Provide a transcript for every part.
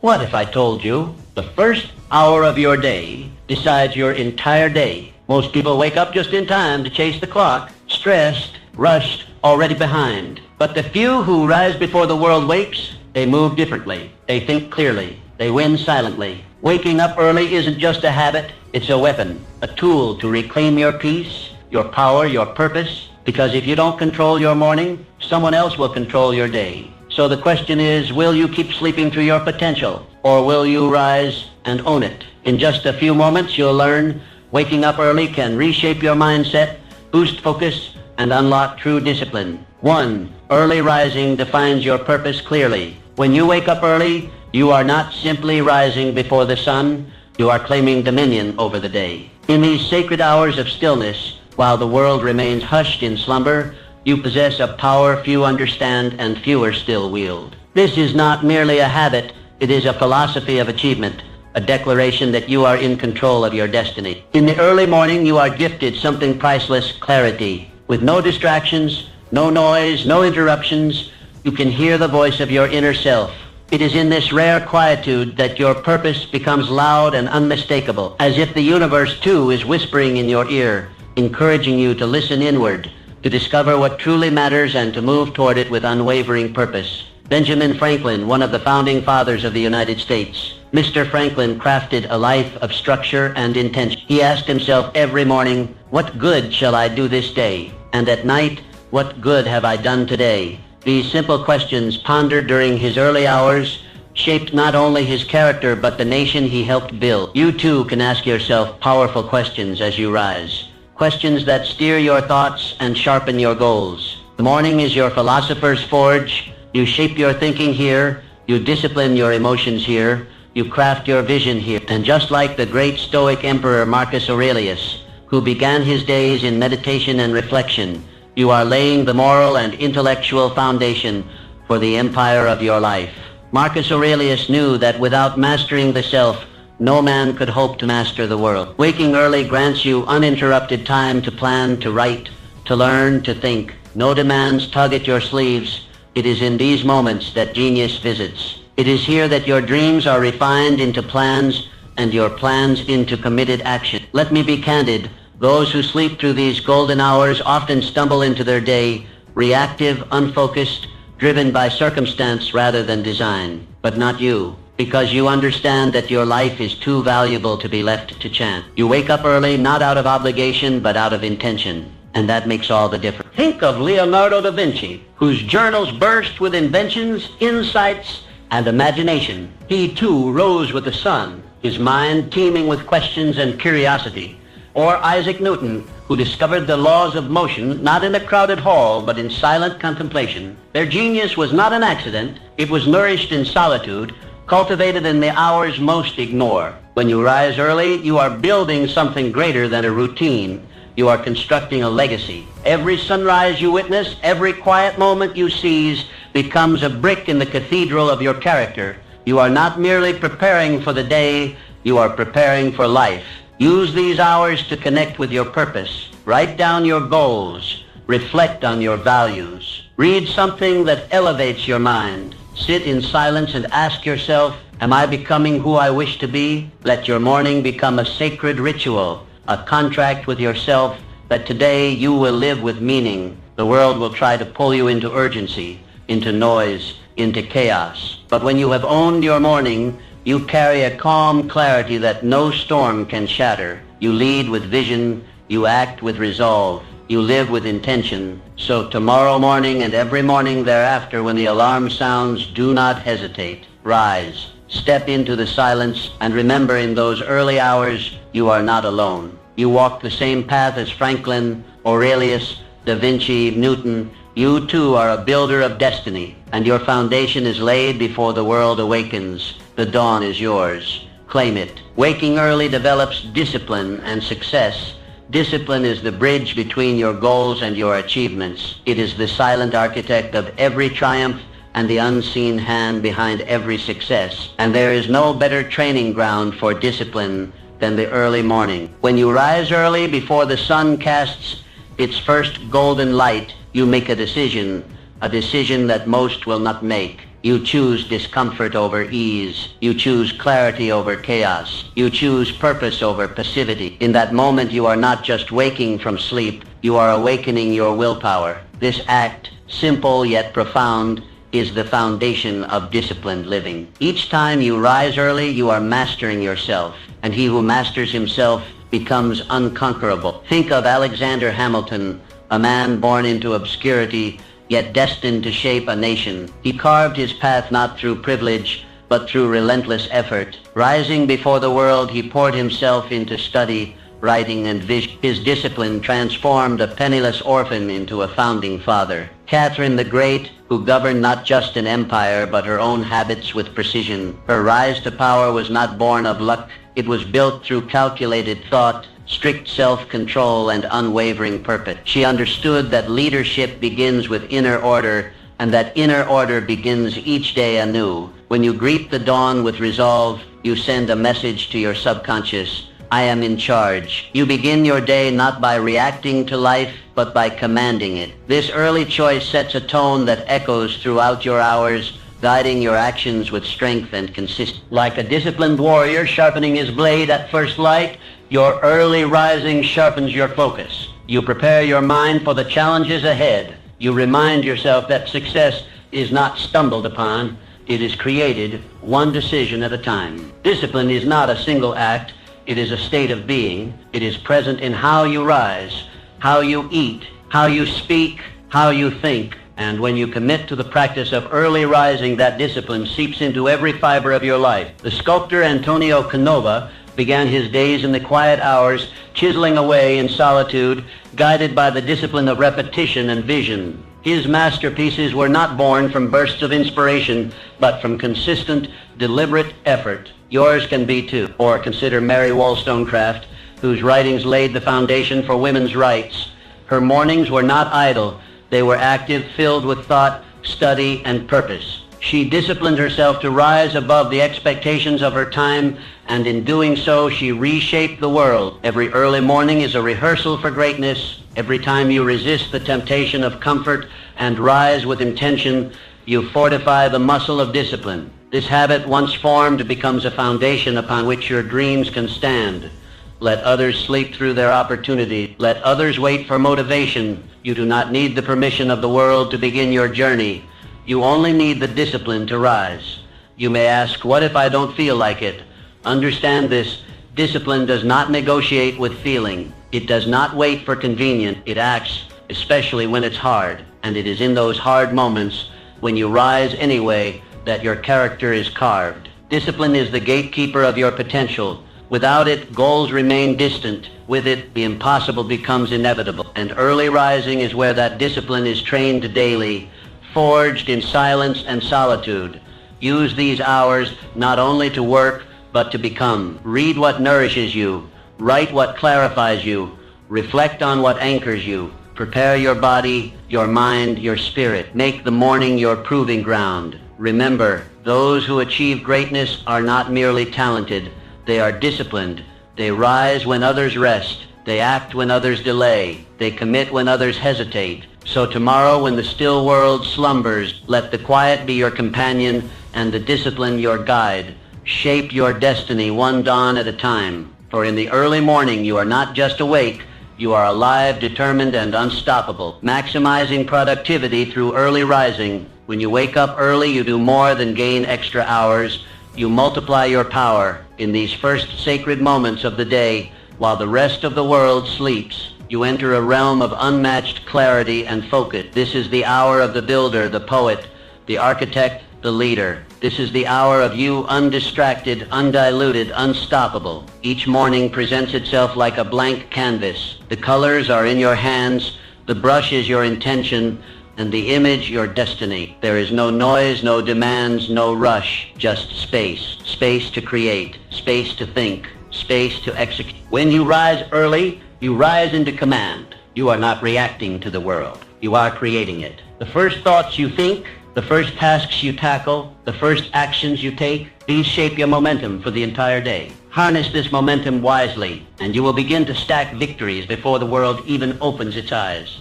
What if I told you the first hour of your day decides your entire day? Most people wake up just in time to chase the clock, stressed, rushed, already behind. But the few who rise before the world wakes, they move differently. They think clearly. They win silently. Waking up early isn't just a habit, it's a weapon, a tool to reclaim your peace, your power, your purpose. Because if you don't control your morning, someone else will control your day. So the question is, will you keep sleeping through your potential, or will you rise and own it? In just a few moments, you'll learn waking up early can reshape your mindset, boost focus, and unlock true discipline. 1. Early rising defines your purpose clearly. When you wake up early, you are not simply rising before the sun, you are claiming dominion over the day. In these sacred hours of stillness, while the world remains hushed in slumber, you possess a power few understand and fewer still wield. This is not merely a habit, it is a philosophy of achievement, a declaration that you are in control of your destiny. In the early morning, you are gifted something priceless, clarity. With no distractions, no noise, no interruptions, you can hear the voice of your inner self. It is in this rare quietude that your purpose becomes loud and unmistakable, as if the universe too is whispering in your ear, encouraging you to listen inward, to discover what truly matters and to move toward it with unwavering purpose. Benjamin Franklin, one of the founding fathers of the United States. Mr. Franklin crafted a life of structure and intention. He asked himself every morning, what good shall I do this day? And at night, what good have I done today? These simple questions, pondered during his early hours, shaped not only his character but the nation he helped build. You too can ask yourself powerful questions as you rise. Questions that steer your thoughts and sharpen your goals. The morning is your philosopher's forge. You shape your thinking here. You discipline your emotions here. You craft your vision here. And just like the great Stoic Emperor Marcus Aurelius, who began his days in meditation and reflection, you are laying the moral and intellectual foundation for the empire of your life. Marcus Aurelius knew that without mastering the self, no man could hope to master the world. Waking early grants you uninterrupted time to plan, to write, to learn, to think. No demands tug at your sleeves. It is in these moments that genius visits. It is here that your dreams are refined into plans and your plans into committed action. Let me be candid. Those who sleep through these golden hours often stumble into their day, reactive, unfocused, driven by circumstance rather than design. But not you. Because you understand that your life is too valuable to be left to chance. You wake up early not out of obligation but out of intention, and that makes all the difference. Think of Leonardo da Vinci, whose journals burst with inventions, insights, and imagination. He too rose with the sun, his mind teeming with questions and curiosity. Or Isaac Newton, who discovered the laws of motion not in a crowded hall but in silent contemplation. Their genius was not an accident, it was nourished in solitude, cultivated in the hours most ignore. When you rise early, you are building something greater than a routine. You are constructing a legacy. Every sunrise you witness, every quiet moment you seize, becomes a brick in the cathedral of your character. You are not merely preparing for the day, you are preparing for life. Use these hours to connect with your purpose. Write down your goals. Reflect on your values. Read something that elevates your mind. Sit in silence and ask yourself, am I becoming who I wish to be? Let your morning become a sacred ritual, a contract with yourself that today you will live with meaning. The world will try to pull you into urgency, into noise, into chaos. But when you have owned your morning, you carry a calm clarity that no storm can shatter. You lead with vision, you act with resolve. You live with intention. So tomorrow morning and every morning thereafter, when the alarm sounds, do not hesitate. Rise. Step into the silence and remember, in those early hours, you are not alone. You walk the same path as Franklin, Aurelius, Da Vinci, Newton. You too are a builder of destiny, and your foundation is laid before the world awakens. The dawn is yours. Claim it. Waking early develops discipline and success. Discipline is the bridge between your goals and your achievements. It is the silent architect of every triumph and the unseen hand behind every success. And there is no better training ground for discipline than the early morning. When you rise early before the sun casts its first golden light, you make a decision that most will not make. You choose discomfort over ease. You choose clarity over chaos. You choose purpose over passivity. In that moment, you are not just waking from sleep, you are awakening your willpower. This act, simple yet profound, is the foundation of disciplined living. Each time you rise early, you are mastering yourself, and he who masters himself becomes unconquerable. Think of Alexander Hamilton, a man born into obscurity, yet destined to shape a nation. He carved his path not through privilege, but through relentless effort. Rising before the world, he poured himself into study, writing, and vision. His discipline transformed a penniless orphan into a founding father. Catherine the Great, who governed not just an empire, but her own habits with precision. Her rise to power was not born of luck. It was built through calculated thought, strict self-control, and unwavering purpose. She understood that leadership begins with inner order, and that inner order begins each day anew. When you greet the dawn with resolve, you send a message to your subconscious: I am in charge. You begin your day not by reacting to life, but by commanding it. This early choice sets a tone that echoes throughout your hours, guiding your actions with strength and consistency. Like a disciplined warrior sharpening his blade at first light, your early rising sharpens your focus. You prepare your mind for the challenges ahead. You remind yourself that success is not stumbled upon, it is created one decision at a time. Discipline is not a single act, it is a state of being. It is present in how you rise, how you eat, how you speak, how you think. And when you commit to the practice of early rising, that discipline seeps into every fiber of your life. The sculptor Antonio Canova began his days in the quiet hours, chiseling away in solitude, guided by the discipline of repetition and vision. His masterpieces were not born from bursts of inspiration, but from consistent, deliberate effort. Yours can be too. Or consider Mary Wollstonecraft, whose writings laid the foundation for women's rights. Her mornings were not idle. They were active, filled with thought, study, and purpose. She disciplined herself to rise above the expectations of her time, and in doing so, she reshaped the world. Every early morning is a rehearsal for greatness. Every time you resist the temptation of comfort and rise with intention, you fortify the muscle of discipline. This habit, once formed, becomes a foundation upon which your dreams can stand. Let others sleep through their opportunity. Let others wait for motivation. You do not need the permission of the world to begin your journey. You only need the discipline to rise. You may ask, what if I don't feel like it? Understand this: discipline does not negotiate with feeling. It does not wait for convenience. It acts, especially when it's hard. And it is in those hard moments, when you rise anyway, that your character is carved. Discipline is the gatekeeper of your potential. Without it, goals remain distant. With it, the impossible becomes inevitable. And early rising is where that discipline is trained daily, forged in silence and solitude. Use these hours not only to work, but to become. Read what nourishes you. Write what clarifies you. Reflect on what anchors you. Prepare your body, your mind, your spirit. Make the morning your proving ground. Remember, those who achieve greatness are not merely talented. They are disciplined. They rise when others rest. They act when others delay. They commit when others hesitate. So tomorrow, when the still world slumbers, let the quiet be your companion and the discipline your guide. Shape your destiny one dawn at a time. For in the early morning, you are not just awake, you are alive, determined, and unstoppable. Maximizing productivity through early rising. When you wake up early, you do more than gain extra hours. You multiply your power. In these first sacred moments of the day, while the rest of the world sleeps, you enter a realm of unmatched clarity and focus. This is the hour of the builder, the poet, the architect, the leader. This is the hour of you, undistracted, undiluted, unstoppable. Each morning presents itself like a blank canvas. The colors are in your hands, the brush is your intention, and the image your destiny. There is no noise, no demands, no rush, just space. Space to create, space to think, space to execute. When you rise early, you rise into command. You are not reacting to the world. You are creating it. The first thoughts you think, the first tasks you tackle, the first actions you take, these shape your momentum for the entire day. Harness this momentum wisely, and you will begin to stack victories before the world even opens its eyes.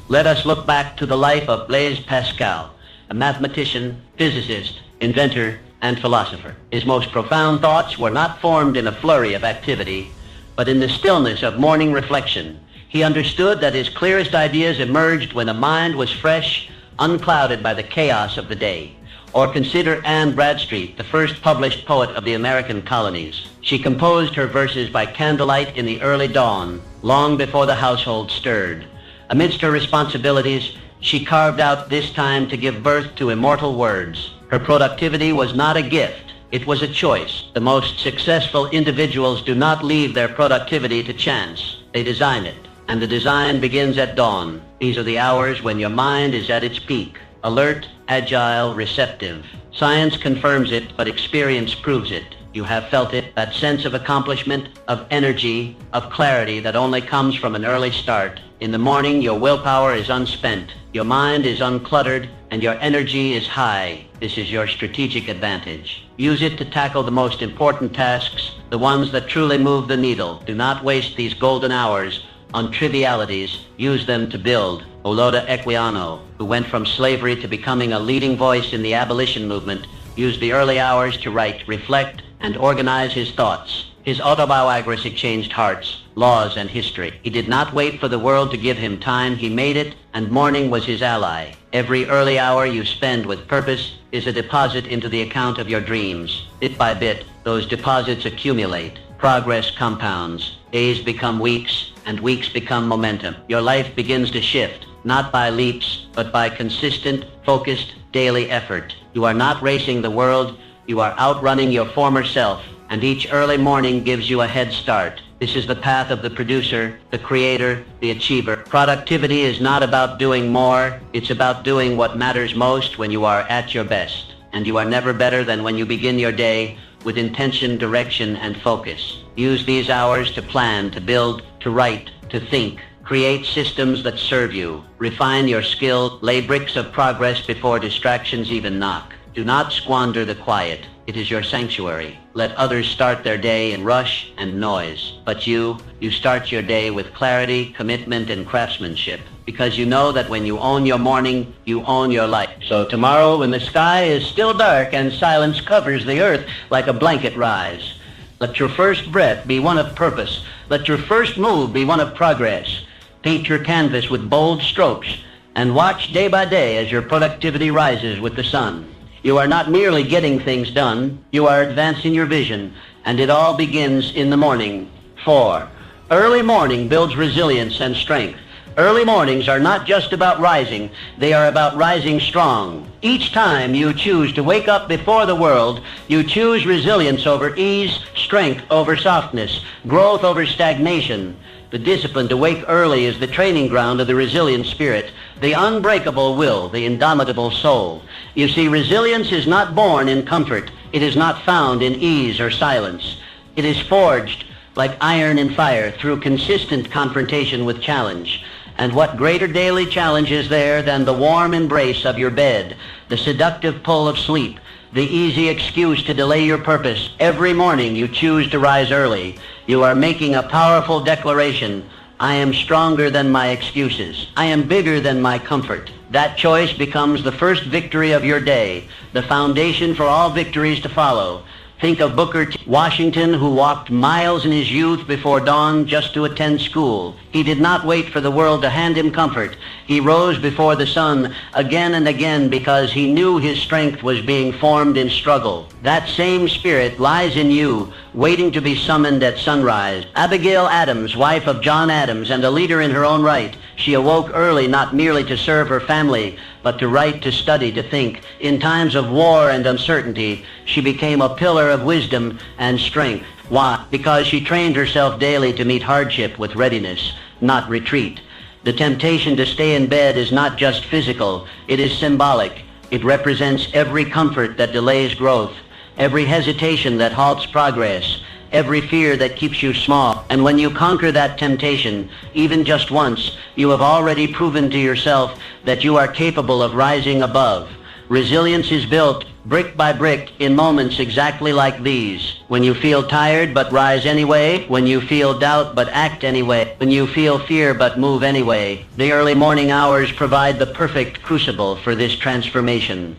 Let us look back to the life of Blaise Pascal, a mathematician, physicist, inventor, and philosopher. His most profound thoughts were not formed in a flurry of activity, but in the stillness of morning reflection. He understood that his clearest ideas emerged when the mind was fresh, unclouded by the chaos of the day. Or consider Anne Bradstreet, the first published poet of the American colonies. She composed her verses by candlelight in the early dawn, long before the household stirred. Amidst her responsibilities, she carved out this time to give birth to immortal words. Her productivity was not a gift, it was a choice. The most successful individuals do not leave their productivity to chance. They design it, and the design begins at dawn. These are the hours when your mind is at its peak. Alert, agile, receptive. Science confirms it, but experience proves it. You have felt it, that sense of accomplishment, of energy, of clarity that only comes from an early start. In the morning, your willpower is unspent, your mind is uncluttered, and your energy is high. This is your strategic advantage. Use it to tackle the most important tasks, the ones that truly move the needle. Do not waste these golden hours on trivialities. Use them to build. Oloda Equiano, who went from slavery to becoming a leading voice in the abolition movement, used the early hours to write, reflect, and organize his thoughts. His autobiography changed hearts, laws, and history. He did not wait for the world to give him time. He made it, and morning was his ally. Every early hour you spend with purpose is a deposit into the account of your dreams. Bit by bit, those deposits accumulate. Progress compounds. Days become weeks, and weeks become momentum. Your life begins to shift, not by leaps, but by consistent, focused, daily effort. You are not racing the world, you are outrunning your former self, and each early morning gives you a head start. This is the path of the producer, the creator, the achiever. Productivity is not about doing more, it's about doing what matters most when you are at your best. And you are never better than when you begin your day with intention, direction, and focus. Use these hours to plan, to build, to write, to think. Create systems that serve you. Refine your skill. Lay bricks of progress before distractions even knock. Do not squander the quiet. It is your sanctuary. Let others start their day in rush and noise. But you start your day with clarity, commitment, and craftsmanship. Because you know that when you own your morning, you own your life. So tomorrow, when the sky is still dark and silence covers the earth like a blanket, rise. Let your first breath be one of purpose. Let your first move be one of progress. Paint your canvas with bold strokes and watch day by day as your productivity rises with the sun. You are not merely getting things done, you are advancing your vision, and it all begins in the morning. 4. Early morning builds resilience and strength. Early mornings are not just about rising, they are about rising strong. Each time you choose to wake up before the world, you choose resilience over ease, strength over softness, growth over stagnation. The discipline to wake early is the training ground of the resilient spirit, the unbreakable will, the indomitable soul. You see, resilience is not born in comfort. It is not found in ease or silence. It is forged like iron in fire through consistent confrontation with challenge. And what greater daily challenge is there than the warm embrace of your bed, the seductive pull of sleep, the easy excuse to delay your purpose? Every morning you choose to rise early. You are making a powerful declaration. I am stronger than my excuses. I am bigger than my comfort. That choice becomes the first victory of your day, the foundation for all victories to follow. Think of Booker T. Washington, who walked miles in his youth before dawn just to attend school. He did not wait for the world to hand him comfort. He rose before the sun again and again because he knew his strength was being formed in struggle. That same spirit lies in you, waiting to be summoned at sunrise. Abigail Adams, wife of John Adams and a leader in her own right, she awoke early not merely to serve her family, but to write, to study, to think. In times of war and uncertainty, she became a pillar of wisdom and strength. Why? Because she trained herself daily to meet hardship with readiness, not retreat. The temptation to stay in bed is not just physical, it is symbolic. It represents every comfort that delays growth, every hesitation that halts progress, every fear that keeps you small. And when you conquer that temptation, even just once, you have already proven to yourself that you are capable of rising above. Resilience is built brick by brick in moments exactly like these. When you feel tired but rise anyway, when you feel doubt but act anyway, when you feel fear but move anyway. The early morning hours provide the perfect crucible for this transformation.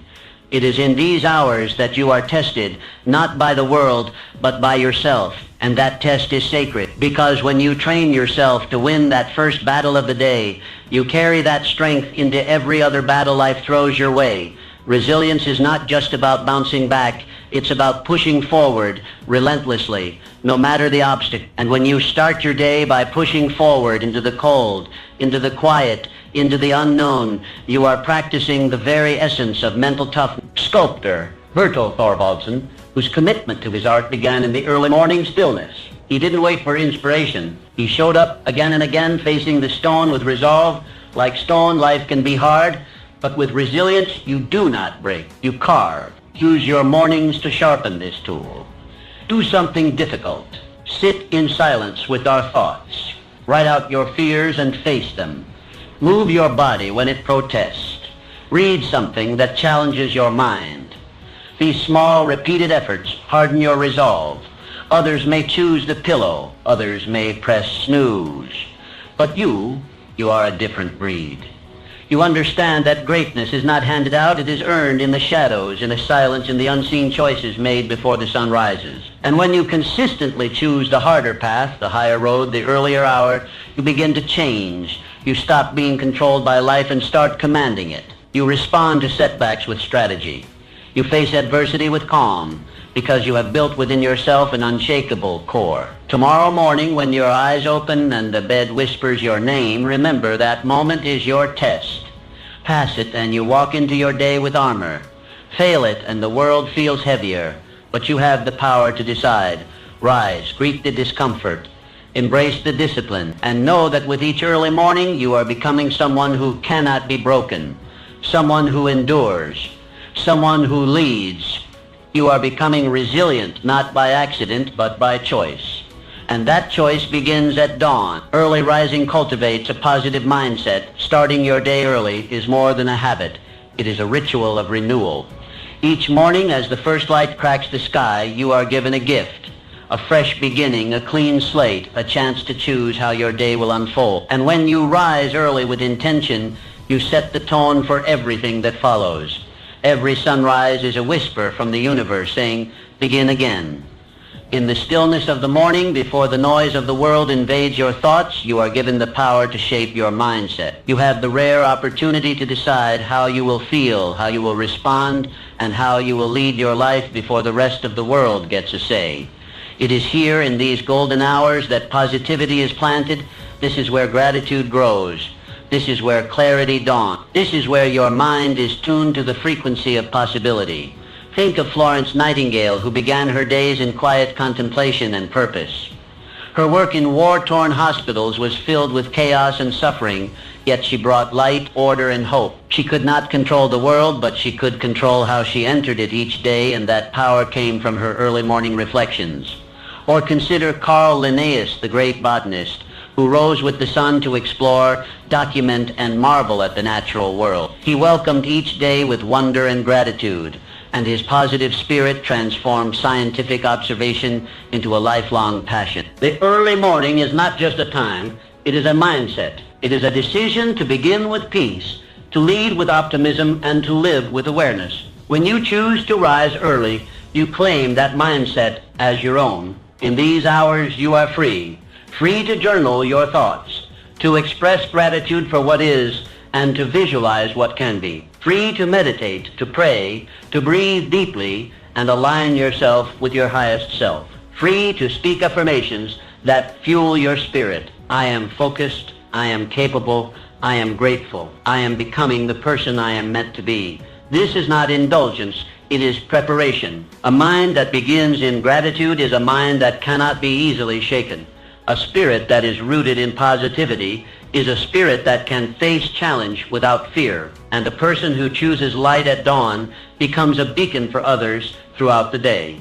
It is in these hours that you are tested, not by the world, but by yourself. And that test is sacred, because when you train yourself to win that first battle of the day, you carry that strength into every other battle life throws your way. Resilience is not just about bouncing back, it's about pushing forward relentlessly, no matter the obstacle. And when you start your day by pushing forward into the cold, into the quiet, into the unknown, you are practicing the very essence of mental toughness. Sculptor Bertel Thorvaldsen, whose commitment to his art began in the early morning stillness. He didn't wait for inspiration. He showed up again and again, facing the stone with resolve. Like stone, life can be hard, but with resilience, you do not break, you carve. Use your mornings to sharpen this tool. Do something difficult. Sit in silence with our thoughts. Write out your fears and face them. Move your body when it protests. Read something that challenges your mind. These small, repeated efforts harden your resolve. Others may choose the pillow. Others may press snooze. But you are a different breed. You understand that greatness is not handed out, it is earned in the shadows, in the silence, in the unseen choices made before the sun rises. And when you consistently choose the harder path, the higher road, the earlier hour, you begin to change. You stop being controlled by life and start commanding it. You respond to setbacks with strategy. You face adversity with calm, because you have built within yourself an unshakable core. Tomorrow morning, when your eyes open and the bed whispers your name, remember that moment is your test. Pass it and you walk into your day with armor. Fail it and the world feels heavier, but you have the power to decide. Rise, greet the discomfort, embrace the discipline, and know that with each early morning you are becoming someone who cannot be broken, someone who endures, someone who leads. You are becoming resilient, not by accident, but by choice. And that choice begins at dawn. Early rising cultivates a positive mindset. Starting your day early is more than a habit. It is a ritual of renewal. Each morning, as the first light cracks the sky, you are given a gift. A fresh beginning, a clean slate, a chance to choose how your day will unfold. And when you rise early with intention, you set the tone for everything that follows. Every sunrise is a whisper from the universe saying, begin again. In the stillness of the morning, before the noise of the world invades your thoughts, you are given the power to shape your mindset. You have the rare opportunity to decide how you will feel, how you will respond, and how you will lead your life before the rest of the world gets a say. It is here in these golden hours that positivity is planted. This is where gratitude grows. This is where clarity dawns. This is where your mind is tuned to the frequency of possibility. Think of Florence Nightingale, who began her days in quiet contemplation and purpose. Her work in war-torn hospitals was filled with chaos and suffering, yet she brought light, order, and hope. She could not control the world, but she could control how she entered it each day, and that power came from her early morning reflections. Or consider Carl Linnaeus, the great botanist, who rose with the sun to explore, document, and marvel at the natural world. He welcomed each day with wonder and gratitude, and his positive spirit transformed scientific observation into a lifelong passion. The early morning is not just a time, it is a mindset. It is a decision to begin with peace, to lead with optimism, and to live with awareness. When you choose to rise early, you claim that mindset as your own. In these hours, you are free. Free to journal your thoughts, to express gratitude for what is, and to visualize what can be. Free to meditate, to pray, to breathe deeply, and align yourself with your highest self. Free to speak affirmations that fuel your spirit. I am focused, I am capable, I am grateful, I am becoming the person I am meant to be. This is not indulgence, it is preparation. A mind that begins in gratitude is a mind that cannot be easily shaken. A spirit that is rooted in positivity is a spirit that can face challenge without fear. And a person who chooses light at dawn becomes a beacon for others throughout the day.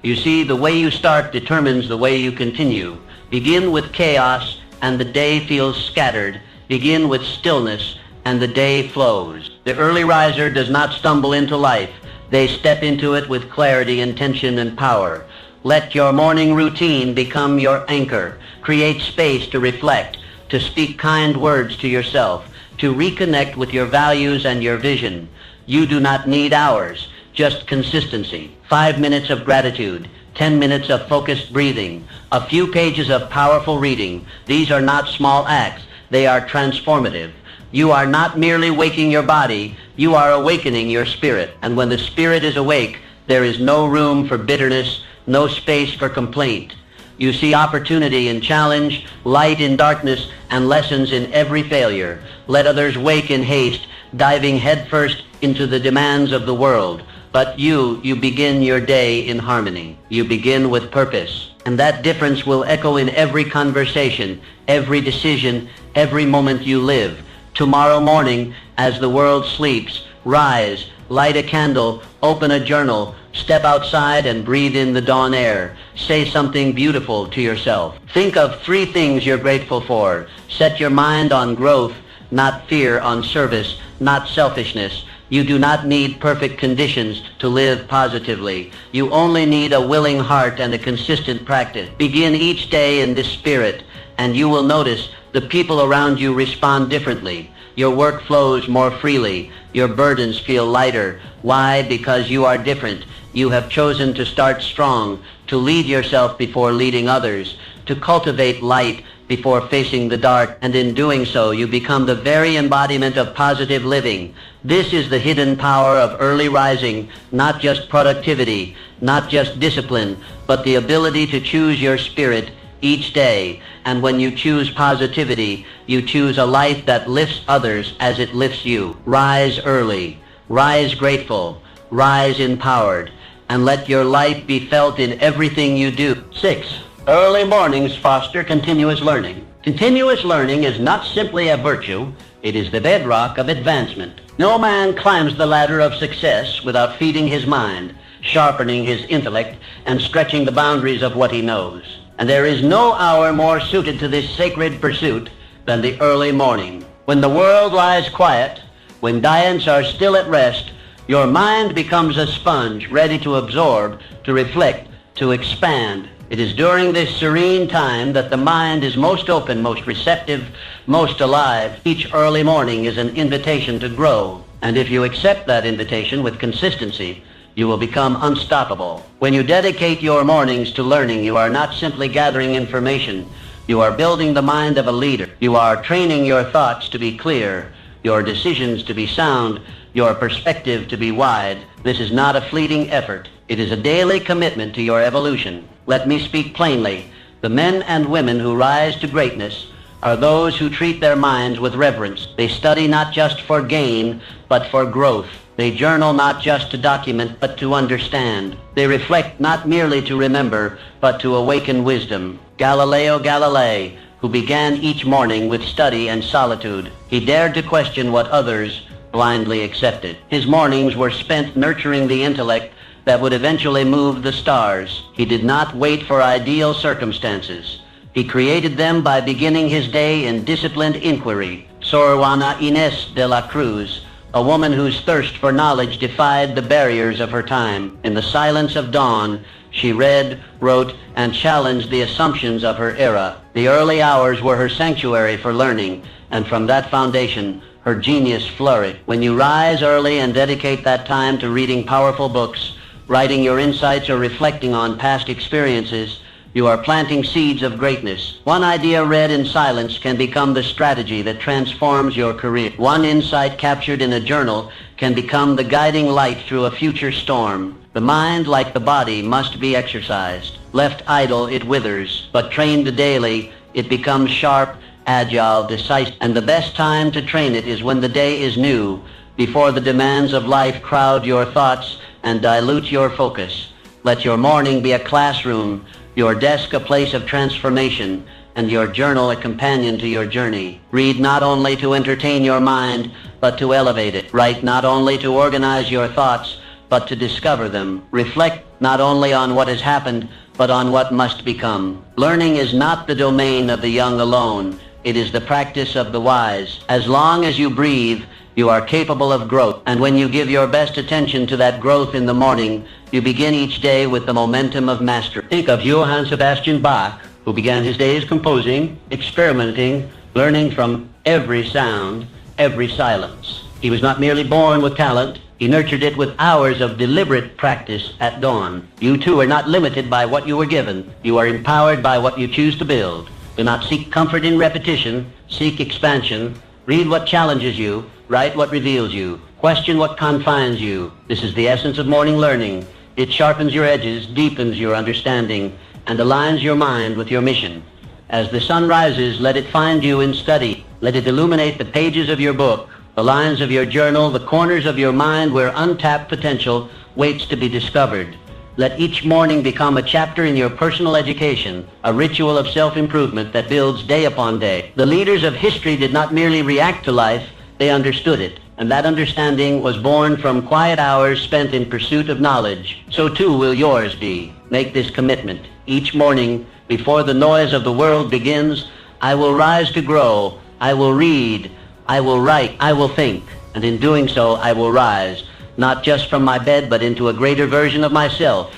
You see, the way you start determines the way you continue. Begin with chaos and the day feels scattered. Begin with stillness and the day flows. The early riser does not stumble into life. They step into it with clarity, intention, and power. Let your morning routine become your anchor. Create space to reflect, to speak kind words to yourself, to reconnect with your values and your vision. You do not need hours, just consistency. 5 minutes of gratitude, 10 minutes of focused breathing, a few pages of powerful reading. These are not small acts. They are transformative. You are not merely waking your body, you are awakening your spirit. And when the spirit is awake, there is no room for bitterness, no space for complaint. You see opportunity in challenge, light in darkness, and lessons in every failure. Let others wake in haste, diving headfirst into the demands of the world. But you begin your day in harmony. You begin with purpose. And that difference will echo in every conversation, every decision, every moment you live. Tomorrow morning, as the world sleeps, rise, light a candle, open a journal, step outside and breathe in the dawn air. Say something beautiful to yourself. Think of 3 things you're grateful for. Set your mind on growth, not fear, on service, not selfishness. You do not need perfect conditions to live positively. You only need a willing heart and a consistent practice. Begin each day in this spirit, and you will notice the people around you respond differently. Your work flows more freely. Your burdens feel lighter. Why? Because you are different. You have chosen to start strong, to lead yourself before leading others, to cultivate light before facing the dark, and in doing so you become the very embodiment of positive living. This is the hidden power of early rising, not just productivity, not just discipline, but the ability to choose your spirit each day. And when you choose positivity, you choose a life that lifts others as it lifts you. Rise early, rise grateful, rise empowered, and let your life be felt in everything you do. 6. Early mornings foster continuous learning. Continuous learning is not simply a virtue, it is the bedrock of advancement. No man climbs the ladder of success without feeding his mind, sharpening his intellect, and stretching the boundaries of what he knows. And there is no hour more suited to this sacred pursuit than the early morning. When the world lies quiet, when giants are still at rest, your mind becomes a sponge ready to absorb, to reflect, to expand. It is during this serene time that the mind is most open, most receptive, most alive. Each early morning is an invitation to grow. And if you accept that invitation with consistency, you will become unstoppable. When you dedicate your mornings to learning, you are not simply gathering information. You are building the mind of a leader. You are training your thoughts to be clear, your decisions to be sound, your perspective to be wide. This is not a fleeting effort. It is a daily commitment to your evolution. Let me speak plainly. The men and women who rise to greatness are those who treat their minds with reverence. They study not just for gain, but for growth. They journal not just to document, but to understand. They reflect not merely to remember, but to awaken wisdom. Galileo Galilei, who began each morning with study and solitude, he dared to question what others blindly accepted. His mornings were spent nurturing the intellect that would eventually move the stars. He did not wait for ideal circumstances. He created them by beginning his day in disciplined inquiry. Sor Juana Inés de la Cruz, a woman whose thirst for knowledge defied the barriers of her time. In the silence of dawn, she read, wrote, and challenged the assumptions of her era. The early hours were her sanctuary for learning, and from that foundation, her genius flourished. When you rise early and dedicate that time to reading powerful books, writing your insights, or reflecting on past experiences, you are planting seeds of greatness. One idea read in silence can become the strategy that transforms your career. One insight captured in a journal can become the guiding light through a future storm. The mind, like the body, must be exercised. Left idle, it withers, but trained daily, it becomes sharp, agile, decisive. And the best time to train it is when the day is new, before the demands of life crowd your thoughts and dilute your focus. Let your morning be a classroom, your desk a place of transformation, and your journal a companion to your journey. Read not only to entertain your mind, but to elevate it. Write not only to organize your thoughts, but to discover them. Reflect not only on what has happened, but on what must become. Learning is not the domain of the young alone. It is the practice of the wise. As long as you breathe, You are capable of growth. And when you give your best attention to that growth in the morning, you begin each day with the momentum of mastery. Think of Johann Sebastian Bach, who began his days composing, experimenting, learning from every sound, every silence. He was not merely born with talent, he nurtured it with hours of deliberate practice at dawn. You too are not limited by what you were given. You are empowered by what you choose to build. Do not seek comfort in repetition, seek expansion. Read what challenges you, write what reveals you, question what confines you. This is the essence of morning learning. It sharpens your edges, deepens your understanding, and aligns your mind with your mission. As the sun rises, let it find you in study. Let it illuminate the pages of your book, the lines of your journal, the corners of your mind where untapped potential waits to be discovered. Let each morning become a chapter in your personal education, a ritual of self-improvement that builds day upon day. The leaders of history did not merely react to life, they understood it. And that understanding was born from quiet hours spent in pursuit of knowledge. So too will yours be. Make this commitment. Each morning, before the noise of the world begins, I will rise to grow. I will read. I will write. I will think. And in doing so, I will rise, not just from my bed, but into a greater version of myself.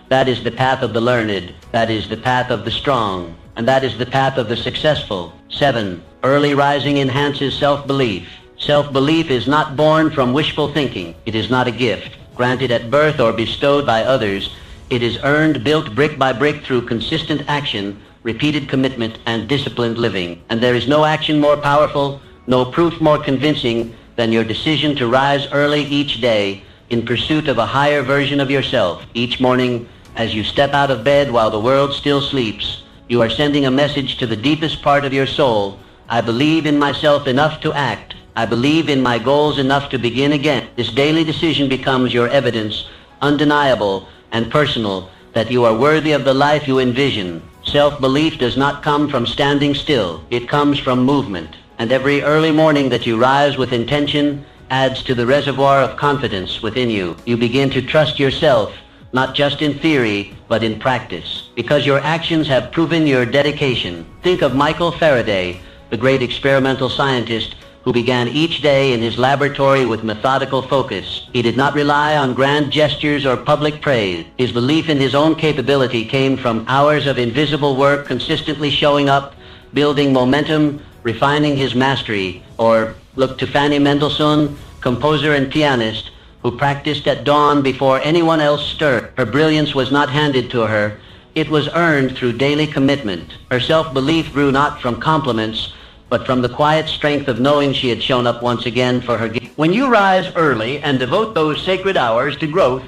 That is the path of the learned. That is the path of the strong. And that is the path of the successful. 7. Early rising enhances self-belief. Self-belief is not born from wishful thinking. It is not a gift, granted at birth or bestowed by others. It is earned, built brick by brick through consistent action, repeated commitment, and disciplined living. And there is no action more powerful, no proof more convincing than your decision to rise early each day in pursuit of a higher version of yourself. Each morning, as you step out of bed while the world still sleeps, you are sending a message to the deepest part of your soul. I believe in myself enough to act. I believe in my goals enough to begin again. This daily decision becomes your evidence, undeniable and personal, that you are worthy of the life you envision. Self-belief does not come from standing still. It comes from movement. And every early morning that you rise with intention adds to the reservoir of confidence within you. You begin to trust yourself, not just in theory, but in practice, because your actions have proven your dedication. Think of Michael Faraday, the great experimental scientist who began each day in his laboratory with methodical focus. He did not rely on grand gestures or public praise. His belief in his own capability came from hours of invisible work, consistently showing up, building momentum, refining his mastery. Or look to Fanny Mendelssohn, composer and pianist, who practiced at dawn before anyone else stirred. Her brilliance was not handed to her. It was earned through daily commitment. Her self-belief grew not from compliments, but from the quiet strength of knowing she had shown up once again for her gift. When you rise early and devote those sacred hours to growth,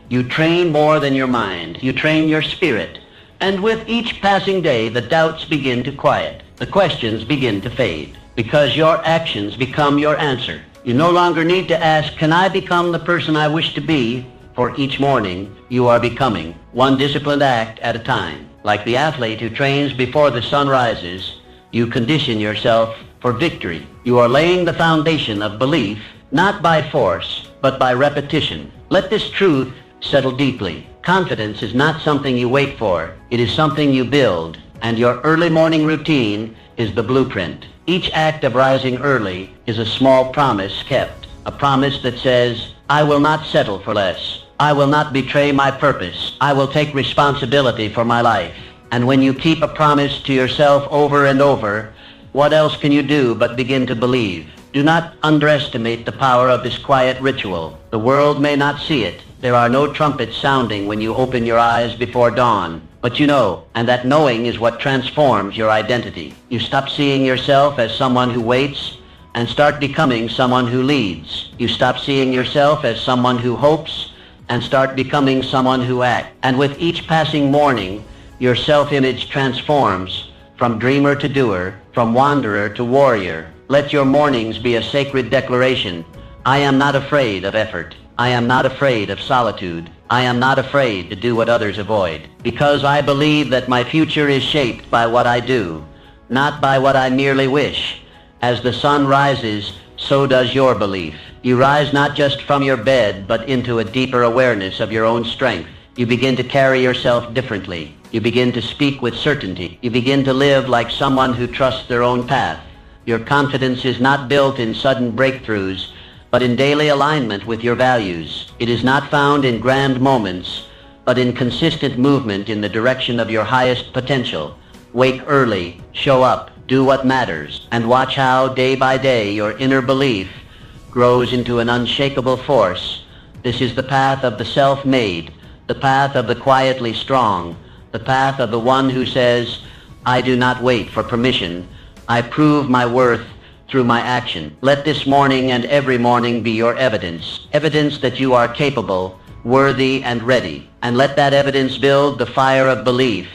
you train more than your mind. You train your spirit. And with each passing day, the doubts begin to quiet. The questions begin to fade, because your actions become your answer. You no longer need to ask, can I become the person I wish to be? For each morning, you are becoming, one disciplined act at a time. Like the athlete who trains before the sun rises, you condition yourself for victory. You are laying the foundation of belief, not by force, but by repetition. Let this truth settle deeply. Confidence is not something you wait for. It is something you build. And your early morning routine is the blueprint. Each act of rising early is a small promise kept. A promise that says, I will not settle for less. I will not betray my purpose. I will take responsibility for my life. And when you keep a promise to yourself over and over, what else can you do but begin to believe? Do not underestimate the power of this quiet ritual. The world may not see it. There are no trumpets sounding when you open your eyes before dawn. But you know, and that knowing is what transforms your identity. You stop seeing yourself as someone who waits and start becoming someone who leads. You stop seeing yourself as someone who hopes and start becoming someone who acts. And with each passing morning, your self-image transforms from dreamer to doer, from wanderer to warrior. Let your mornings be a sacred declaration. I am not afraid of effort. I am not afraid of solitude. I am not afraid to do what others avoid, because I believe that my future is shaped by what I do, not by what I merely wish. As the sun rises, so does your belief. You rise not just from your bed, but into a deeper awareness of your own strength. You begin to carry yourself differently. You begin to speak with certainty. You begin to live like someone who trusts their own path. Your confidence is not built in sudden breakthroughs. but in daily alignment with your values. It is not found in grand moments, but in consistent movement in the direction of your highest potential. Wake early, show up, do what matters, and watch how, day by day, your inner belief grows into an unshakable force. This is the path of the self-made, the path of the quietly strong, the path of the one who says, I do not wait for permission. I prove my worth through my action. Let this morning and every morning be your evidence, evidence that you are capable, worthy, and ready. And let that evidence build the fire of belief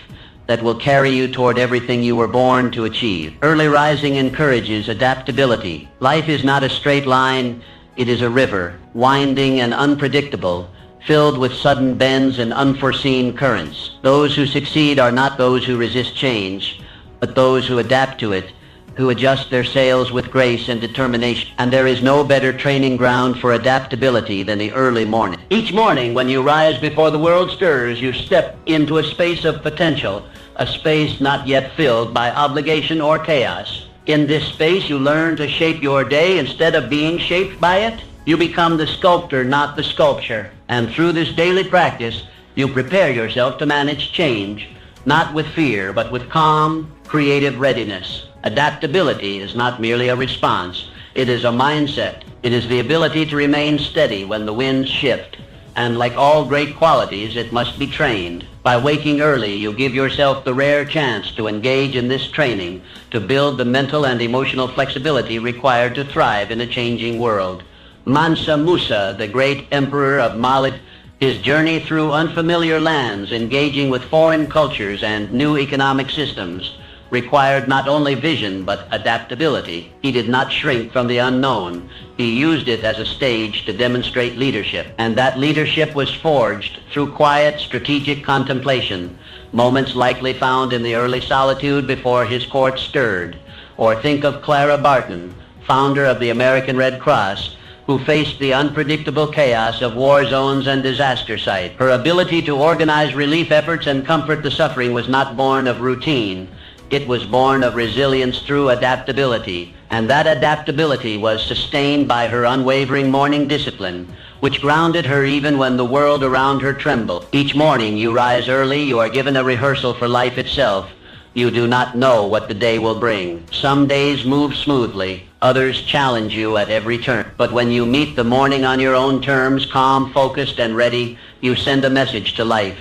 that will carry you toward everything you were born to achieve. Early rising encourages adaptability. Life is not a straight line, it is a river, winding and unpredictable, filled with sudden bends and unforeseen currents. Those who succeed are not those who resist change, but those who adapt to it, who adjust their sails with grace and determination. And there is no better training ground for adaptability than the early morning. Each morning when you rise before the world stirs, you step into a space of potential, a space not yet filled by obligation or chaos. In this space, you learn to shape your day instead of being shaped by it. You become the sculptor, not the sculpture. And through this daily practice, you prepare yourself to manage change, not with fear, but with calm, creative readiness. Adaptability is not merely a response. It is a mindset. It is the ability to remain steady when the winds shift. And like all great qualities, it must be trained. By waking early, you give yourself the rare chance to engage in this training, to build the mental and emotional flexibility required to thrive in a changing world. Mansa Musa, the great emperor of Mali, his journey through unfamiliar lands, engaging with foreign cultures and new economic systems, required not only vision but adaptability. He did not shrink from the unknown. He used it as a stage to demonstrate leadership. And that leadership was forged through quiet, strategic contemplation, moments likely found in the early solitude before his court stirred. Or think of Clara Barton, founder of the American Red Cross, who faced the unpredictable chaos of war zones and disaster sites. Her ability to organize relief efforts and comfort the suffering was not born of routine. It was born of resilience through adaptability, and that adaptability was sustained by her unwavering morning discipline, which grounded her even when the world around her trembled. Each morning you rise early, you are given a rehearsal for life itself. You do not know what the day will bring. Some days move smoothly, others challenge you at every turn. But when you meet the morning on your own terms, calm, focused, and ready, you send a message to life.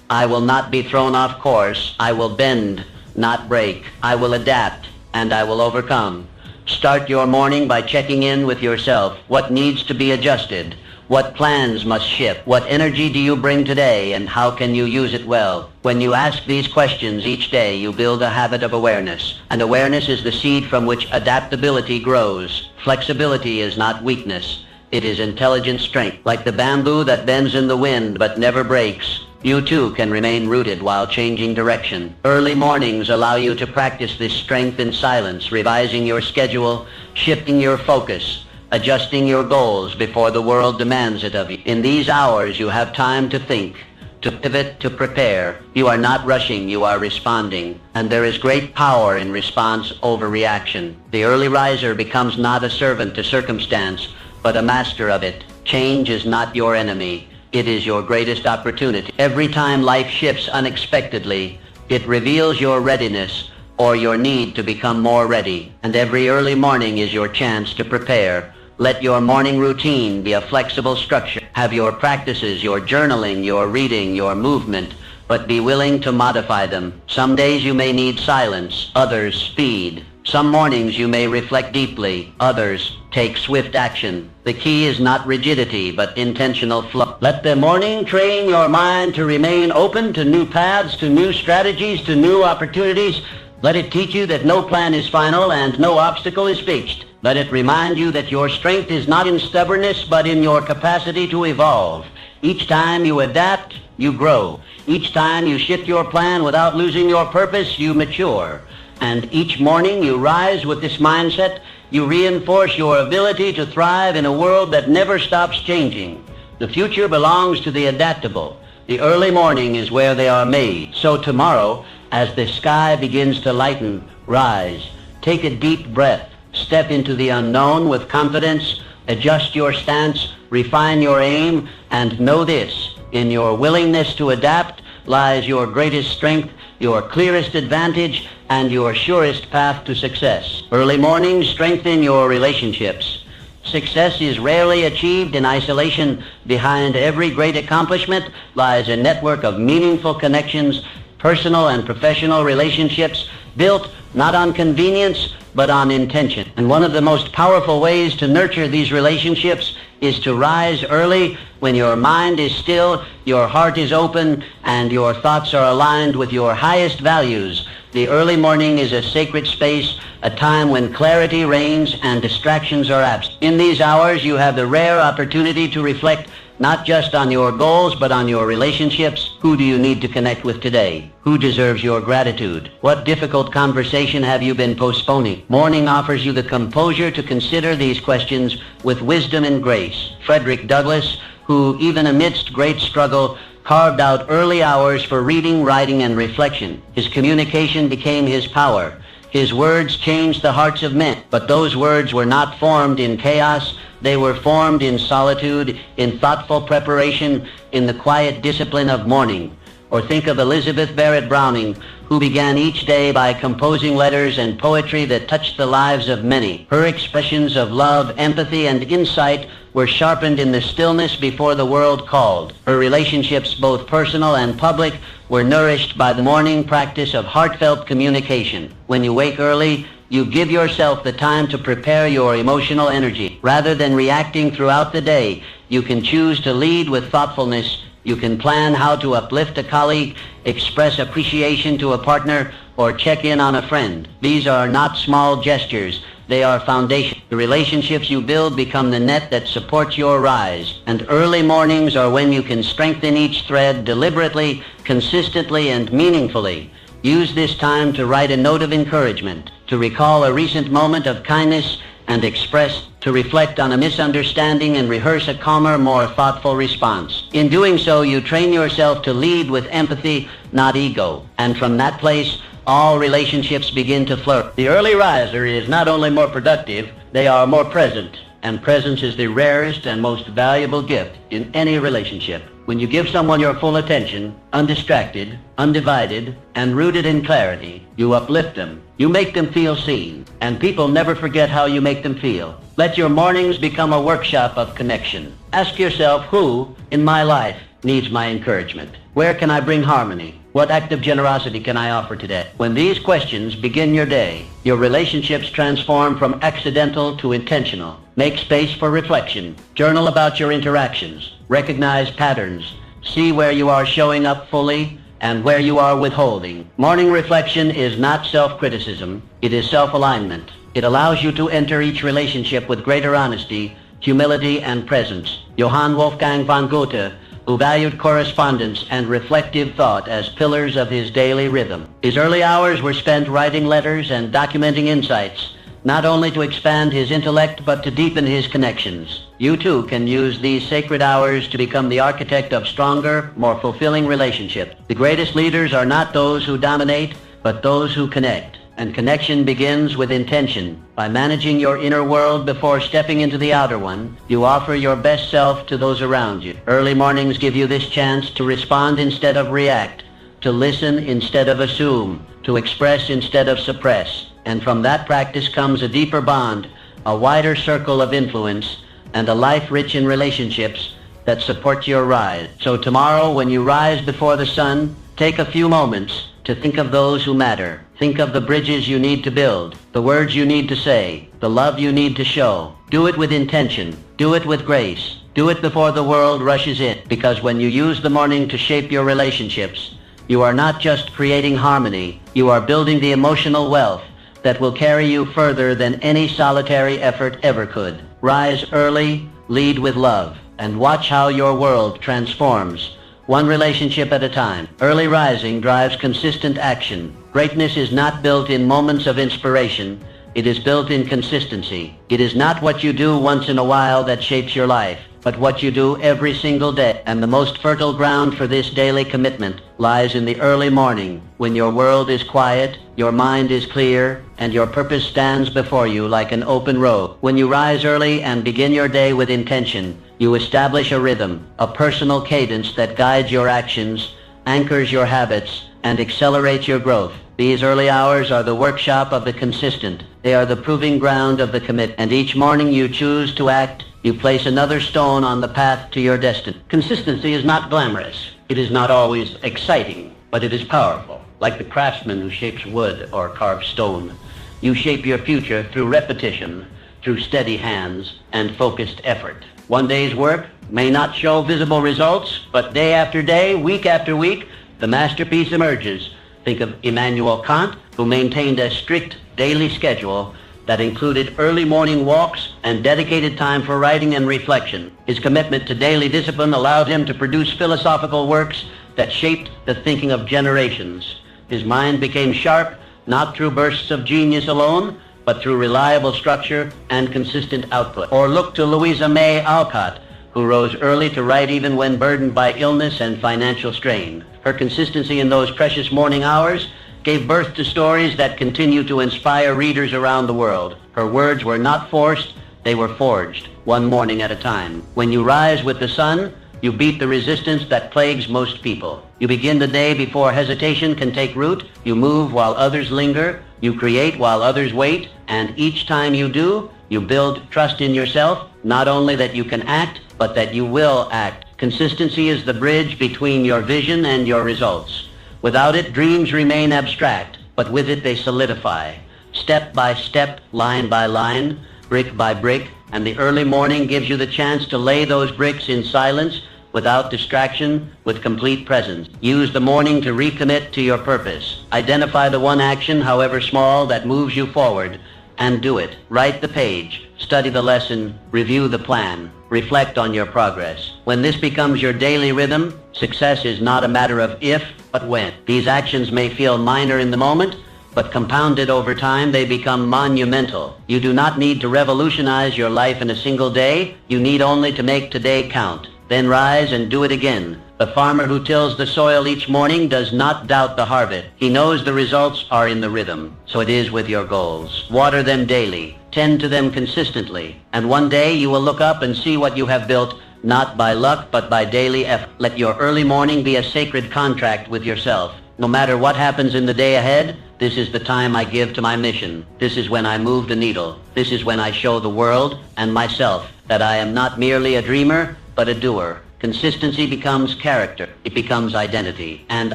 I will not be thrown off course. I will bend, not break. I will adapt, and I will overcome. Start your morning by checking in with yourself. What needs to be adjusted? What plans must shift? What energy do you bring today, and how can you use it well? When you ask these questions each day, you build a habit of awareness. And awareness is the seed from which adaptability grows. Flexibility is not weakness. It is intelligent strength. Like the bamboo that bends in the wind but never breaks, you too can remain rooted while changing direction. Early mornings allow you to practice this strength in silence, revising your schedule, shifting your focus, adjusting your goals before the world demands it of you. In these hours, you have time to think, to pivot, to prepare. You are not rushing, you are responding. And there is great power in response over reaction. The early riser becomes not a servant to circumstance, but a master of it. Change is not your enemy. It is your greatest opportunity. Every time life shifts unexpectedly, it reveals your readiness or your need to become more ready. And every early morning is your chance to prepare. Let your morning routine be a flexible structure. Have your practices, your journaling, your reading, your movement, but be willing to modify them. Some days you may need silence, others speed. Some mornings you may reflect deeply, others take swift action. The key is not rigidity, but intentional flow. Let the morning train your mind to remain open to new paths, to new strategies, to new opportunities. Let it teach you that no plan is final and no obstacle is fixed. Let it remind you that your strength is not in stubbornness, but in your capacity to evolve. Each time you adapt, you grow. Each time you shift your plan without losing your purpose, you mature. And each morning you rise with this mindset, you reinforce your ability to thrive in a world that never stops changing. The future belongs to the adaptable. The early morning is where they are made. So tomorrow, as the sky begins to lighten, rise. Take a deep breath. Step into the unknown with confidence. Adjust your stance, refine your aim, and know this: in your willingness to adapt lies your greatest strength, your clearest advantage, and your surest path to success. Early mornings strengthen your relationships. Success is rarely achieved in isolation. Behind every great accomplishment lies a network of meaningful connections, personal and professional relationships built not on convenience, but on intention. And one of the most powerful ways to nurture these relationships is to rise early when your mind is still, your heart is open, and your thoughts are aligned with your highest values. The early morning is a sacred space, a time when clarity reigns and distractions are absent. In these hours, you have the rare opportunity to reflect not just on your goals, but on your relationships. Who do you need to connect with today? Who deserves your gratitude? What difficult conversation have you been postponing? Morning offers you the composure to consider these questions with wisdom and grace. Frederick Douglass, who even amidst great struggle carved out early hours for reading, writing, and reflection. His communication became his power. His words changed the hearts of men, but those words were not formed in chaos. They were formed in solitude, in thoughtful preparation, in the quiet discipline of morning. Or think of Elizabeth Barrett Browning, who began each day by composing letters and poetry that touched the lives of many. Her expressions of love, empathy, and insight were sharpened in the stillness before the world called. Her relationships, both personal and public, were nourished by the morning practice of heartfelt communication. When you wake early, you give yourself the time to prepare your emotional energy. Rather than reacting throughout the day, you can choose to lead with thoughtfulness. You can plan how to uplift a colleague, express appreciation to a partner, or check in on a friend. These are not small gestures. They are foundation. The relationships you build become the net that supports your rise. And early mornings are when you can strengthen each thread deliberately, consistently, and meaningfully. Use this time to write a note of encouragement, to recall a recent moment of kindness and express, to reflect on a misunderstanding and rehearse a calmer, more thoughtful response. In doing so, you train yourself to lead with empathy, not ego. And from that place, all relationships begin to flourish. The early riser is not only more productive, they are more present. And presence is the rarest and most valuable gift in any relationship. When you give someone your full attention, undistracted, undivided, and rooted in clarity, you uplift them. You make them feel seen. And people never forget how you make them feel. Let your mornings become a workshop of connection. Ask yourself, who in my life needs my encouragement? Where can I bring harmony? What act of generosity can I offer today? When these questions begin your day, your relationships transform from accidental to intentional. Make space for reflection. Journal about your interactions. Recognize patterns. See where you are showing up fully and where you are withholding. Morning reflection is not self-criticism. It is self-alignment. It allows you to enter each relationship with greater honesty, humility, and presence. Johann Wolfgang von Goethe, who valued correspondence and reflective thought as pillars of his daily rhythm. His early hours were spent writing letters and documenting insights, not only to expand his intellect, but to deepen his connections. You too can use these sacred hours to become the architect of stronger, more fulfilling relationships. The greatest leaders are not those who dominate, but those who connect. And connection begins with intention. By managing your inner world before stepping into the outer one, you offer your best self to those around you. Early mornings give you this chance to respond instead of react, to listen instead of assume, to express instead of suppress. And from that practice comes a deeper bond, a wider circle of influence, and a life rich in relationships that support your rise. So tomorrow, when you rise before the sun, take a few moments to think of those who matter. Think of the bridges you need to build, the words you need to say, the love you need to show. Do it with intention. Do it with grace. Do it before the world rushes in. Because when you use the morning to shape your relationships, you are not just creating harmony, you are building the emotional wealth that will carry you further than any solitary effort ever could. Rise early, lead with love, and watch how your world transforms, one relationship at a time. Early rising drives consistent action. Greatness is not built in moments of inspiration. It is built in consistency. It is not what you do once in a while that shapes your life. but what you do every single day. And the most fertile ground for this daily commitment lies in the early morning, when your world is quiet, your mind is clear, and your purpose stands before you like an open road. When you rise early and begin your day with intention, you establish a rhythm, a personal cadence that guides your actions, anchors your habits, and accelerates your growth. These early hours are the workshop of the consistent. They are the proving ground of the commit. And each morning you choose to act, you place another stone on the path to your destiny. Consistency is not glamorous. It is not always exciting, but it is powerful. Like the craftsman who shapes wood or carves stone, you shape your future through repetition, through steady hands and focused effort. One day's work may not show visible results, but day after day, week after week, the masterpiece emerges. Think of Immanuel Kant, who maintained a strict daily schedule that included early morning walks and dedicated time for writing and reflection. His commitment to daily discipline allowed him to produce philosophical works that shaped the thinking of generations. His mind became sharp, not through bursts of genius alone, but through reliable structure and consistent output. Or look to Louisa May Alcott, who rose early to write even when burdened by illness and financial strain. Her consistency in those precious morning hours gave birth to stories that continue to inspire readers around the world. Her words were not forced, they were forged, one morning at a time. When you rise with the sun, you beat the resistance that plagues most people. You begin the day before hesitation can take root. You move while others linger. You create while others wait. And each time you do, you build trust in yourself, not only that you can act, but that you will act. Consistency is the bridge between your vision and your results. Without it, dreams remain abstract, but with it they solidify. Step by step, line by line, brick by brick, and the early morning gives you the chance to lay those bricks in silence, without distraction, with complete presence. Use the morning to recommit to your purpose. Identify the one action, however small, that moves you forward, and do it. Write the page, study the lesson, review the plan, reflect on your progress. When this becomes your daily rhythm, success is not a matter of if, but when. These actions may feel minor in the moment, but compounded over time, they become monumental. You do not need to revolutionize your life in a single day. You need only to make today count. Then rise and do it again. The farmer who tills the soil each morning does not doubt the harvest. He knows the results are in the rhythm. So it is with your goals. Water them daily. Tend to them consistently. And one day you will look up and see what you have built, not by luck, but by daily effort. Let your early morning be a sacred contract with yourself. No matter what happens in the day ahead, this is the time I give to my mission. This is when I move the needle. This is when I show the world and myself that I am not merely a dreamer, but a doer. Consistency becomes character. It becomes identity. And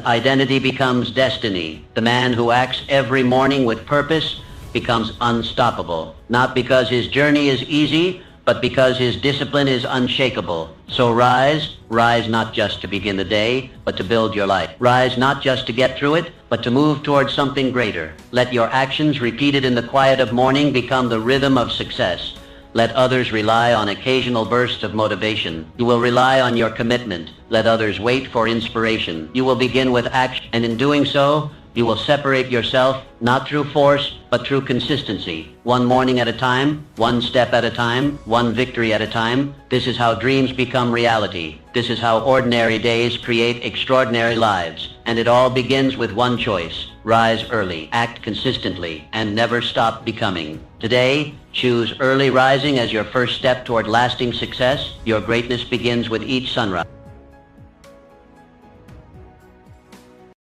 identity becomes destiny. The man who acts every morning with purpose becomes unstoppable. Not because his journey is easy, but because his discipline is unshakable. So rise not just to begin the day, but to build your life. Rise not just to get through it, but to move towards something greater. Let your actions repeated in the quiet of morning become the rhythm of success. Let others rely on occasional bursts of motivation. You will rely on your commitment. Let others wait for inspiration. You will begin with action, and in doing so, you will separate yourself not through force, but through consistency. One morning at a time, one step at a time, one victory at a time. This is how dreams become reality. This is how ordinary days create extraordinary lives. And it all begins with one choice. Rise early, act consistently, and never stop becoming. Today, choose early rising as your first step toward lasting success. Your greatness begins with each sunrise.